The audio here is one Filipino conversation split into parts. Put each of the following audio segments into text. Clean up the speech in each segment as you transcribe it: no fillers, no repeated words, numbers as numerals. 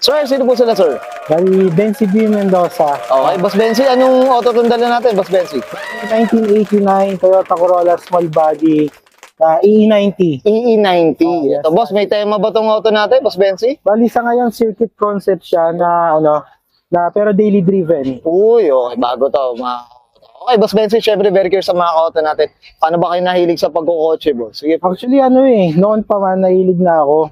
Sir, sino po sila, sir? Bali, Benzi B. Mendoza. Okay, Boss Benzi, anong auto itong dala natin, Boss Benzi? 1989 Toyota Corolla small body EE90. EE90. Oh, yes. Ito, boss, may tema ba itong auto natin, Boss Benzi? Bali sa ngayon circuit concept siya na pero daily driven. Uy, okay, bago to. Okay, Boss Benzi, syempre very curious sa mga auto natin. Paano ba kayo nahilig sa pagkukotse, boss? Sige. Actually noon pa man nahilig na ako.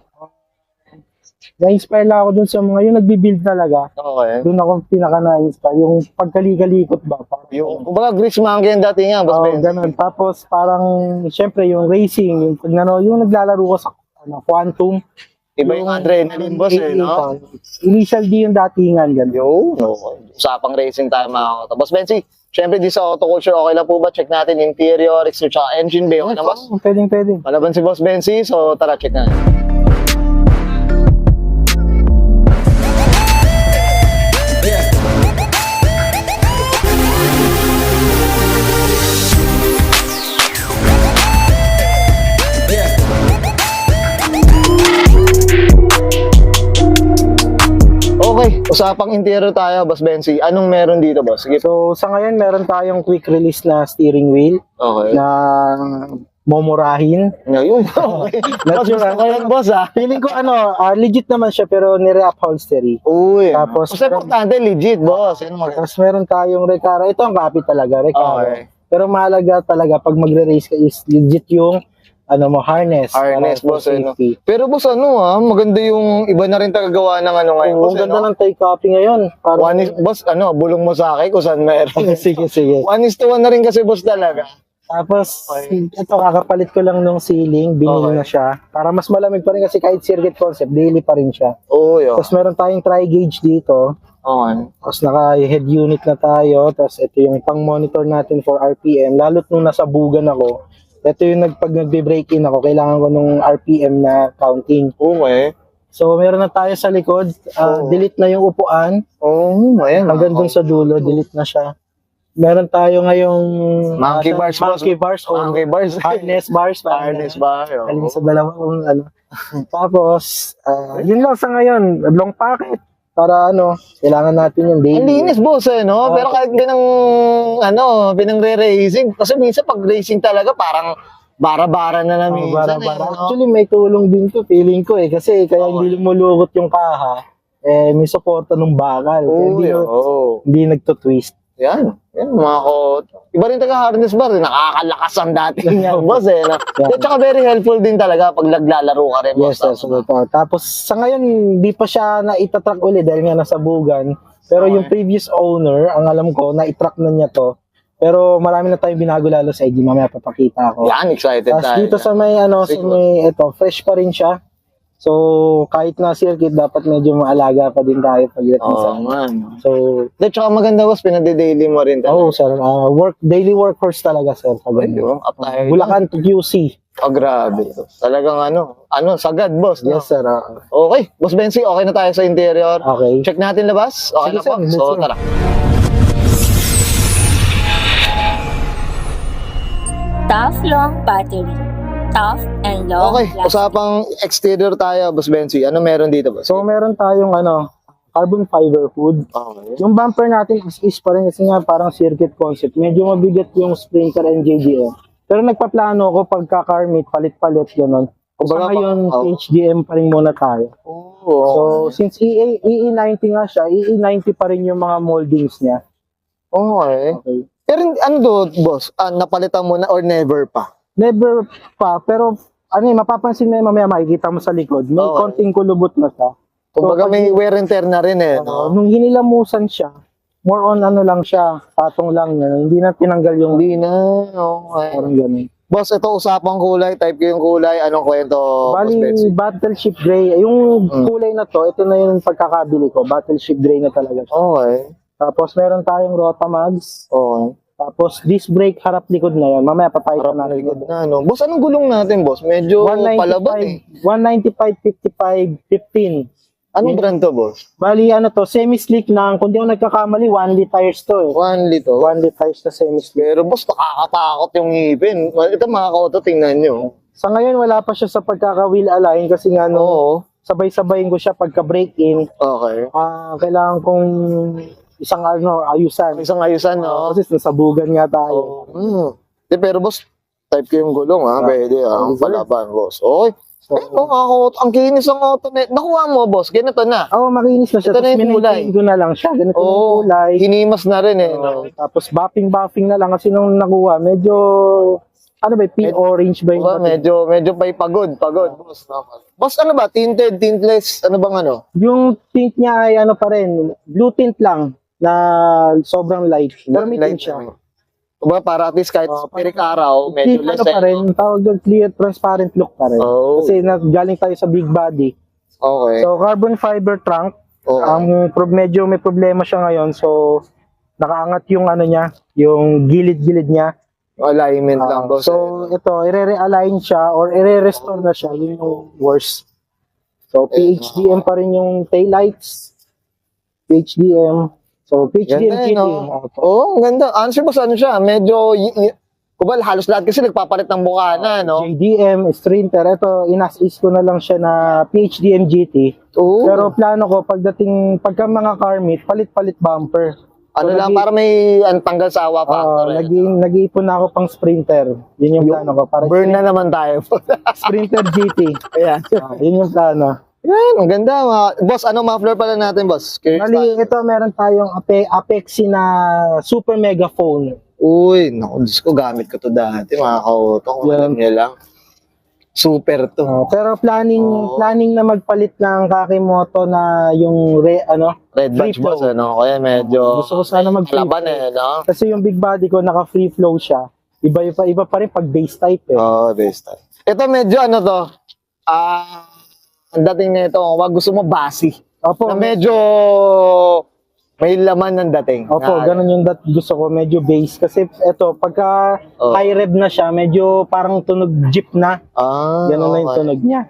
Na-inspire lang ako dun sa mga yung nagbi-build talaga. Okay. Doon ako pinaka na-inspire. Yung pagkalikalikot ba? Yung, kumbaga, Grease Monkey yung dati nga, Boss Benzi. Ganun. Tapos parang, syempre yung racing, yung naglalaro ko sa Quantum. Iba yung adrenaline, boss, eh, no? Initial D yung datingan, ganun. Yo, okay. Usapang racing tayo mga auto. Boss Benzi, syempre di sa auto culture, okay lang po ba? Check natin interior, exterior, tsaka engine bay. Okay na, boss? Pwedeng. Malaban si Boss Benzi, so tara, check na. Okay, usapang interior tayo, Boss Benzi. Anong meron dito, boss? Sige. So, sa ngayon, meron tayong quick release na steering wheel Okay. na momurahin. Ngayon, okay. Boss, gusto ko yan, boss, ah. Feeling ko legit naman siya pero nire-upholstery. Uy, Tapos, kasi importante, legit, boss. Yan mga... Tapos meron tayong Recaro. Ito ang kapit talaga, Recaro. Okay. Pero mahalaga talaga pag magre-race ka is legit yung harness. Harness, para boss, for no? safety. Pero boss, maganda yung iba na rin tagagawa ng ngayon, Oo, boss, ang ganda ng tie copy ngayon. Parang, One is, boss, bulong mo sa akin kung saan meron. sige. 1:1 na rin kasi, boss, talaga. Tapos, ito, kakapalit ko lang nung ceiling. Binili na siya. Para mas malamig pa rin kasi kahit circuit concept, daily pa rin siya. Uy, Tapos meron tayong tri-gauge dito. Okay. Tapos naka-head unit na tayo. Tapos ito yung pang-monitor natin for RPM. Lalo't nung nasa bugan ako, ito yung pag nagbe-break-in ako, kailangan ko nung RPM na counting. Okay. So, meron na tayo sa likod. Delete na yung upuan. Ayan. Hanggang dun sa dulo, delete na siya. Meron tayo ngayong Monkey bars, boss. monkey bars o Monkey bars. harness bars. Harness bar. Alin sa dalawang Tapos, yun lang sa ngayon. Long packet. Para kailangan natin yung daily. Ang linis, boss, no? Pero kahit pinang-re-racing, kasi minsan pag racing talaga, parang bara-bara na minsan. Bara-bara. Actually, may tulong din to, feeling ko kasi kaya hindi lumulugot yung kaha, may suporta ng bakal. Kaya hindi nagto-twist. Yan mga iba rin taga-harness bar, nakakalakas ang dating yan, boss, no? At saka very helpful din talaga pag naglalaro ka rin, boss. Yes. Tapos, sa ngayon, di pa siya na-itrack ulit dahil nga nasa bugan. Pero yung previous owner, ang alam ko, na-itrack na niya to. Pero marami na tayong binago lalo sa IG. Mamaya papakita ko. Yan, excited Tapos tayo. dito sa may, fresh pa rin siya. So, kahit na circuit, dapat medyo maalaga pa din tayo pag-irat man. So, Tsaka maganda, boss, pinade-daily mo rin talaga. sir. Daily workhorse talaga, sir. Bulacan to QC. Grabe. Talagang sagad, boss. No? Yes, sir. Okay, Boss Benzi, okay na tayo sa interior. Okay. Check natin labas. Okay Sige, na po. sir. So, Let's go. tara. Tough long battery. Tough and long Okay, lasting. usapang exterior tayo, Boss Benzi. Ano meron dito, boss? So, meron tayong carbon fiber hood. Okay. Yung bumper natin is pa rin kasi nga parang circuit concept. Medyo mabigat yung Sprinter and JDM. Pero nagpaplano ako pagka-car meet, palit-palit, gano'n. So ngayon, HDM pa rin muna tayo. So, since EE90 nga siya, EE90 pa rin yung mga moldings niya. Okay. Pero boss? Napalitan mo na or never pa? Never pa, pero mapapansin mo mamaya makikita mo sa likod. May konting kulubot na siya. Kumbaga may wear and tear na rin no? Nung hinilamusan siya, more on lang siya, patong lang. Hindi na tinanggal yung... Hindi na. Okay. Parang ganun. Boss, ito usapang kulay. Type ko yung kulay. Anong kwento, Boss Benzi? Bali, Battleship Gray. Yung kulay na to, ito na yung pagkakabili ko. Battleship Gray na talaga siya. Okay. Tapos meron tayong Rotamags. Okay. Tapos disc brake harap likod na yun. Mamaya papakita natin. Likod na, no? Boss, anong gulong natin, boss? Medyo palabat 195, 55, 15. Anong brand to, boss? Bali, semi-slick na. Kung di ako nagkakamali, 1 tires to. 1 lito. 1 tires na semi-slick. Pero, boss, nakakatakot yung ngipin. Ito, mga kauto, tingnan nyo. Sa ngayon, wala pa siya sa pagkaka-wheel align kasi nga Oo. sabay-sabayin ko siya pagka break-in. Okay. Kailangan kong isang ayusan. Isang ayusan, no? Kasi nasabugan nga tayo. Pero boss, type ko yung gulong, ha? Pwede, ha? Ang palaban, boss. Okay. So, Ang kinis ang auto net. Nakuha mo, boss. Ganito na. makinis na siya. Ito na yung Tapos kulay. minentain ko na lang siya. Ganito yung Oo. kulay. Hinimas na rin, eh. No? Tapos buffing na lang kasi nung nakuha, medyo pink orange ba yung Diba? Medyo pa'y pagod, boss. Boss, ano ba? Tinted, tintless, ano bang ano? Yung tint niya ay pa rin, blue tint lang na sobrang light. Pero may tint siya. Diba, para at least kahit pirik araw, medyo Tint less. pa rin, tawag doon, clear, transparent look pa rin. Oh. Kasi galing tayo sa big body. Okay. So, carbon fiber trunk. Okay. Medyo may problema siya ngayon. So, nakaangat yung niya, yung gilid-gilid niya. Alignment lang, boss. So, ito, i-re-align siya or i-restore na siya. Yun yung worst. So, PHDM pa rin yung taillights. PHDM. So, PHDM Ganda, GT. no? Ang ganda. Answer mo sa ano siya? Medyo, kubal, halos lahat kasi nagpapalit ng bukana, no? JDM, Strinter. Ito, inas-is ko na lang siya na PHDM GT. Oo. Pero plano ko, pagka mga car meet, palit-palit bumper. Ano lang, para may tanggal sa awa factor. Nag-iipon na ako pang Sprinter. Yun yung plano ko. Para Burn na naman tayo. Sprinter GT. Ayan. Yun yung plano. Yan, ang ganda. Boss, ano muffler pala natin, boss? Curious Mali, tayo. ito meron tayong Apexi na super megaphone. Uy, naku, Diyos ko, gamit ko to dati, mga kauto. Kung alam niya lang. Super to. Pero planning na magpalit ng Kakimoto na yung Red free badge, boss, flow. ano? Kaya medyo Gusto ko sana mag-free laban, flow. no? Kasi yung big body ko naka free flow siya. Iba pa rin pag base type eh. Best time. Ito medyo ano to, ang dating nito, wag gusto mo basi. Opo, Na medyo may laman ng dating. ganun yung gusto ko, medyo base. Kasi eto, pagka high rev na siya, medyo parang tunog jeep na. Ganun na yung tunog niya.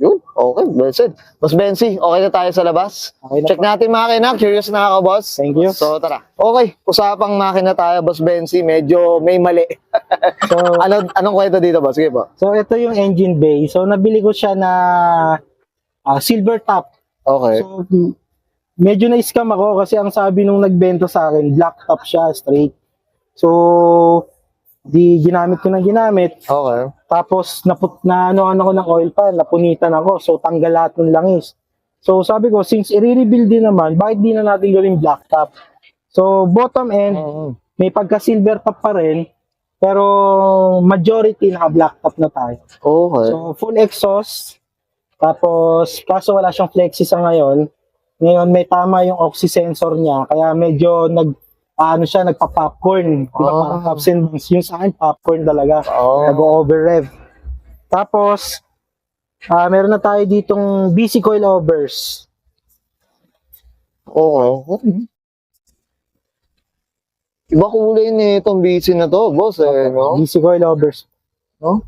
Yun, okay, well said. Boss Benzi, okay na tayo sa labas? Okay na Check natin makina, curious na ako, boss. Thank you. So tara. Okay, usapang makina tayo, Boss Benzi, medyo may mali. So, Anong kwento dito, boss? Sige po. so ito yung engine bay. So nabili ko siya na silver top. Okay. So, medyo na-scam ako kasi ang sabi nung nagbenta sa akin, black top siya, straight. So, ginamit ko ng ginamit. Okay. Tapos, ko ng oil pan, napunitan ako. So, tanggal lahat ng langis. So, sabi ko, since i-rebuild din naman, bakit di na natin gawing black top? So, bottom end, may pagka-silver top pa rin. Pero, majority naka-black top na tayo. Okay. So, full exhaust. Tapos, kaso wala siyang flexi sa ngayon. Ngayon, may tama yung oxy sensor niya. Kaya medyo nagpa-popcorn. Diba? Parang ups and downs. Yung sa akin, popcorn talaga. Nag-over rev. Tapos, meron na tayo ditong BC coil overs. Okay. Iba kulay na itong BC na to, boss, no? BC coil overs. No?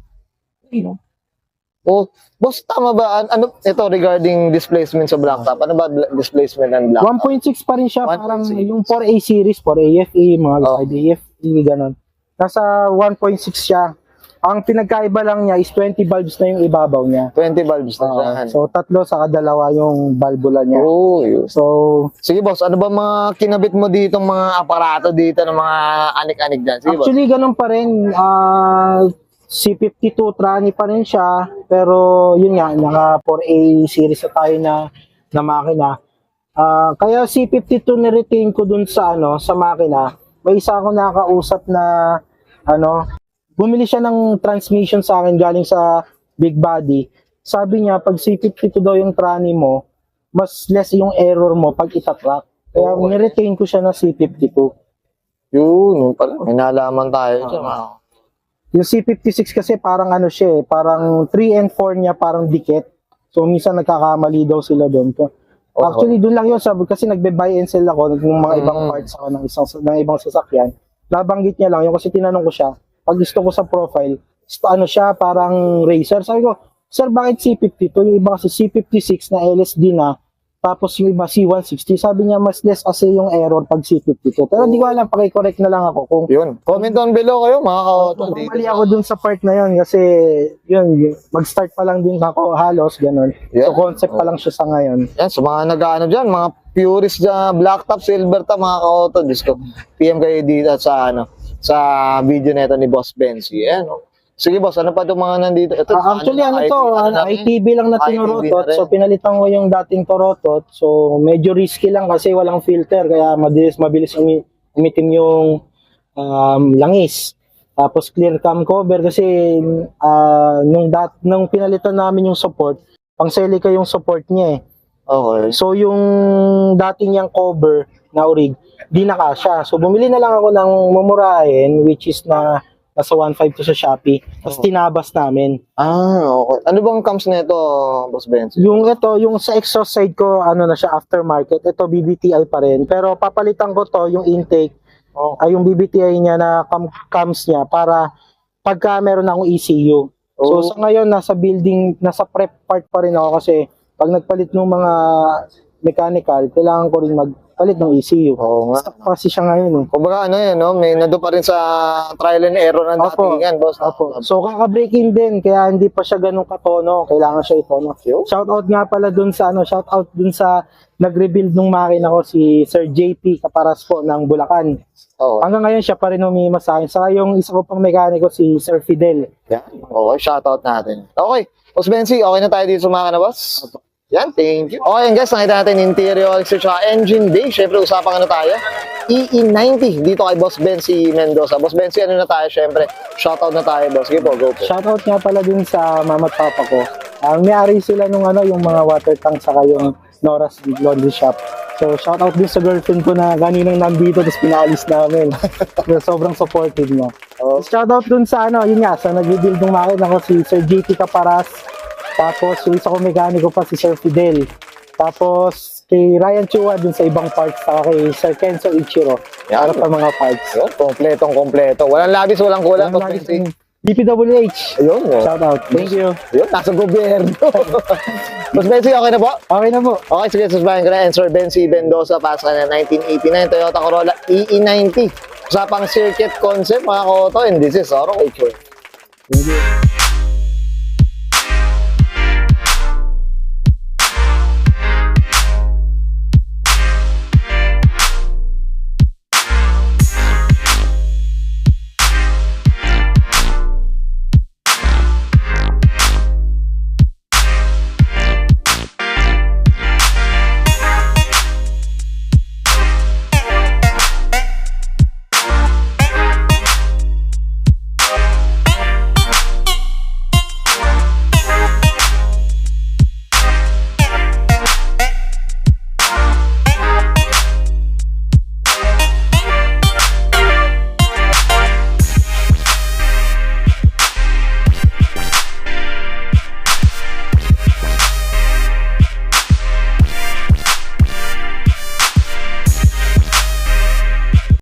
Oh, boss, tama ba? Ano ito regarding displacement sa black top? Ano ba displacement ng black top? 1.6 pa rin siya. 1.6. Parang yung 4A series, 4AFE, mga AFE, ganun. Nasa 1.6 siya. Ang pinagkaiba lang niya is 20 bulbs na yung ibabaw niya. 20 bulbs na siya. So, 3 saka 2 yung valvula niya. Oh, yun. So, Sige, boss, ano ba mga kinabit mo dito, mga aparato dito ng mga anik-anik dyan? Sige, boss. actually, ganun pa rin. C52 trani pa rin siya. Pero, yun nga, naka 4A series na tayo na makina. Kaya C52 na-retain ko dun sa, sa makina. May isa akong nakausap na, bumili siya ng transmission sa akin galing sa big body. Sabi niya, pag C52 daw yung trani mo, mas less yung error mo pag itatrack. Kaya niretain ko siya na C52. Yun pala. May nalaman tayo dyan. Yung C56 kasi parang siya parang 3 and 4 niya parang dikit. So minsan nagkakamali daw sila doon. Actually, doon lang yun. Sabi, kasi nagbe-buy and sell ako ng mga ibang parts ako ng ibang sasakyan. Nabanggit niya lang yun kasi tinanong ko siya. Pag gusto ko sa profile, siya, parang racer. Sabi ko, sir, bakit C52? Yung iba kasi C56 na LSD na, Tapos yung iba C160, sabi niya mas less kasi yung error pag C52. Pero hindi ko alam, pakicorrect na lang ako kung Yun. Comment down below kayo, mga ka-auto. mali ako dun sa part na yun kasi yun, mag-start pa lang din ako halos, ganun. Yeah. So concept pa lang siya sa ngayon. Yan, sa mga nag-ano dyan, mga purist dyan, black top, silver top, mga ka-auto, Diyos ko, PM kayo dito sa, sa video neto ni Boss Benzi. Yan, oh. Sige, boss, ano pa itong mga nandito? Ito, Actually, ITB lang na tinorotot. So, pinalitan ko yung dating torotot. So, medyo risky lang kasi walang filter. Kaya mabilis umitim yung langis. Tapos, clear cam cover kasi nung pinalitan namin yung support, pang Celica yung support niya eh. Okay. So, yung dating niyang cover na orig, di na kasya. So, bumili na lang ako ng mumurahin, which is nasa 1.5 to sa Shopee. Tapos tinabas namin. Okay. Ano bang cams na ito, Boss Benzi? Yung sa exhaust side ko, ano na siya, aftermarket. Ito, BBTI pa rin. Pero papalitan ko to, yung intake, ay yung BBTI niya na cams niya para pagka meron akong ECU. So sa ngayon, nasa prep part pa rin ako kasi pag nagpalit ng mga mechanical, kailangan ko rin magpalit ng ECU. Oo nga. Stock kasi siya ngayon eh. Kumbaga ano yan, no? May nando pa rin sa trial and error ng Opo. datingan, boss. Opo. So kaka-break-in din kaya hindi pa siya ganun katono, kailangan siya itono. Shoutout nga pala dun sa nag-rebuild ng makina ko si Sir JP Caparas po ng Bulacan. Oo. Hanggang ngayon siya pa rin humihimas sa akin. Saka yung isa ko pang mekaniko si Sir Fidel. Yan. Okay, shoutout natin. Okay. Boss Benzi, okay na tayo dito sa makina, boss? Yan, thank you. Okay, guys, nakita natin interior, exterior, engine bay. Siyempre, usapang ano tayo? EE90 dito kay Boss Benzi Mendoza. Boss Benzi, ano na tayo? Siyempre, shoutout na tayo, boss. Sige po, go po. Shoutout nga pala din sa mama at papa ko. May-ari sila nung yung mga water tank saka yung Nora's Laundry Shop. So, shoutout din sa girlfriend ko na ganinang nandito tapos pinaalis namin. So, sobrang supportive niya. Shoutout dun sa yun nga, sa nag-build ng makina ko si Sir JT Caparas. Tapos, yung isa ko mekaniko pa si Sir Fidel. Tapos, kay Ryan Chua dun sa ibang parts, saka kay Sir Kenzo Ichiro. Yan. Para pa mga parts. Yun, kompletong-kompleto. Walang labis, walang kulang. Boss Benzi. DPWH. Ayun, oh. Shoutout. Thank you. Yun, nasa gobyerno. Boss Benzi, okay na po? Okay na po. Okay, sige, susbayan ko na. And Sir Benzi Mendoza, pasok na 1989 Toyota Corolla EE90. Usapang circuit concept, mga ka-auto, and this is Oro Culture. Thank you.